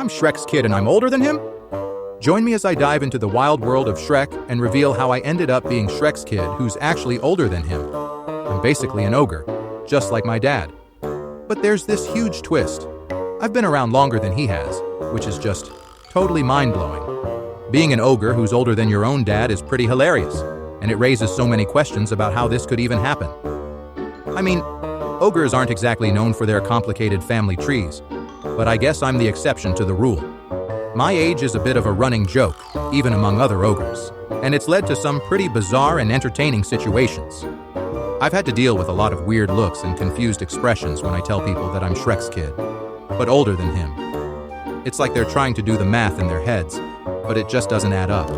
I'm Shrek's kid and I'm older than him? Join me as I dive into the wild world of Shrek and reveal how I ended up being Shrek's kid who's actually older than him. I'm basically an ogre, just like my dad. But there's this huge twist. I've been around longer than he has, which is just totally mind-blowing. Being an ogre who's older than your own dad is pretty hilarious, and it raises so many questions about how this could even happen. I mean, ogres aren't exactly known for their complicated family trees, but I guess I'm the exception to the rule. My age is a bit of a running joke, even among other ogres, and it's led to some pretty bizarre and entertaining situations. I've had to deal with a lot of weird looks and confused expressions when I tell people that I'm Shrek's kid, but older than him. It's like they're trying to do the math in their heads, but it just doesn't add up.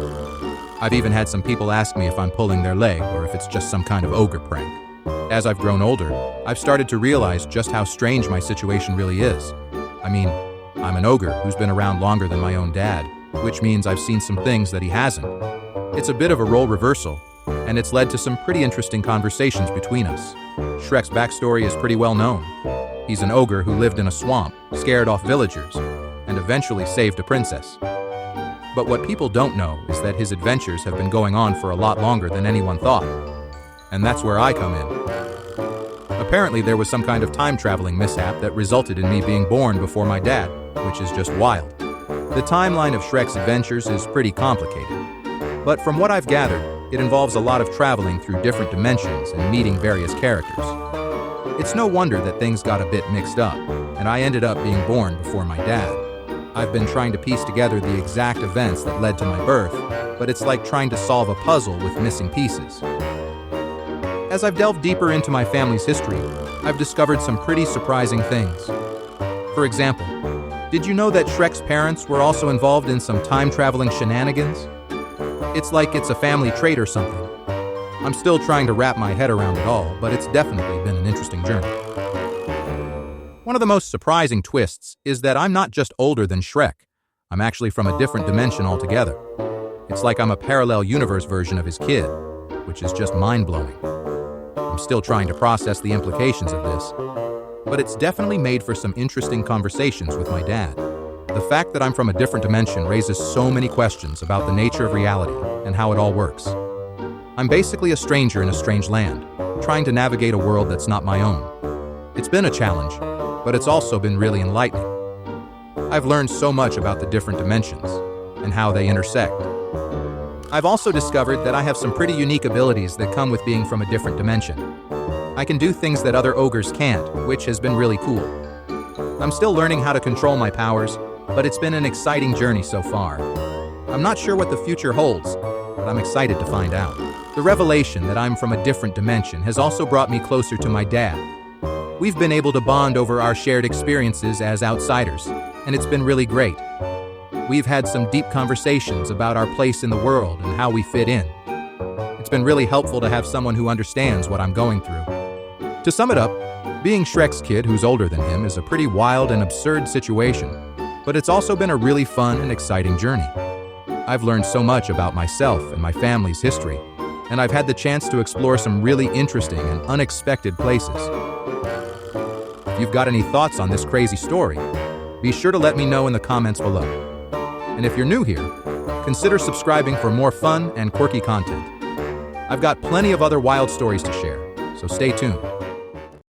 I've even had some people ask me if I'm pulling their leg or if it's just some kind of ogre prank. As I've grown older, I've started to realize just how strange my situation really is. I mean, I'm an ogre who's been around longer than my own dad, which means I've seen some things that he hasn't. It's a bit of a role reversal, and it's led to some pretty interesting conversations between us. Shrek's backstory is pretty well known. He's an ogre who lived in a swamp, scared off villagers, and eventually saved a princess. But what people don't know is that his adventures have been going on for a lot longer than anyone thought. And that's where I come in. Apparently there was some kind of time-traveling mishap that resulted in me being born before my dad, which is just wild. The timeline of Shrek's adventures is pretty complicated. But from what I've gathered, it involves a lot of traveling through different dimensions and meeting various characters. It's no wonder that things got a bit mixed up, and I ended up being born before my dad. I've been trying to piece together the exact events that led to my birth, but it's like trying to solve a puzzle with missing pieces. As I've delved deeper into my family's history, I've discovered some pretty surprising things. For example, did you know that Shrek's parents were also involved in some time-traveling shenanigans? It's like it's a family trait or something. I'm still trying to wrap my head around it all, but it's definitely been an interesting journey. One of the most surprising twists is that I'm not just older than Shrek. I'm actually from a different dimension altogether. It's like I'm a parallel universe version of his kid, which is just mind-blowing. I'm still trying to process the implications of this, but it's definitely made for some interesting conversations with my dad. The fact that I'm from a different dimension raises so many questions about the nature of reality and how it all works. I'm basically a stranger in a strange land, trying to navigate a world that's not my own. It's been a challenge, but it's also been really enlightening. I've learned so much about the different dimensions and how they intersect. I've also discovered that I have some pretty unique abilities that come with being from a different dimension. I can do things that other ogres can't, which has been really cool. I'm still learning how to control my powers, but it's been an exciting journey so far. I'm not sure what the future holds, but I'm excited to find out. The revelation that I'm from a different dimension has also brought me closer to my dad. We've been able to bond over our shared experiences as outsiders, and it's been really great. We've had some deep conversations about our place in the world and how we fit in. It's been really helpful to have someone who understands what I'm going through. To sum it up, being Shrek's kid who's older than him is a pretty wild and absurd situation, but it's also been a really fun and exciting journey. I've learned so much about myself and my family's history, and I've had the chance to explore some really interesting and unexpected places. If you've got any thoughts on this crazy story, be sure to let me know in the comments below. And if you're new here, consider subscribing for more fun and quirky content. I've got plenty of other wild stories to share, so stay tuned.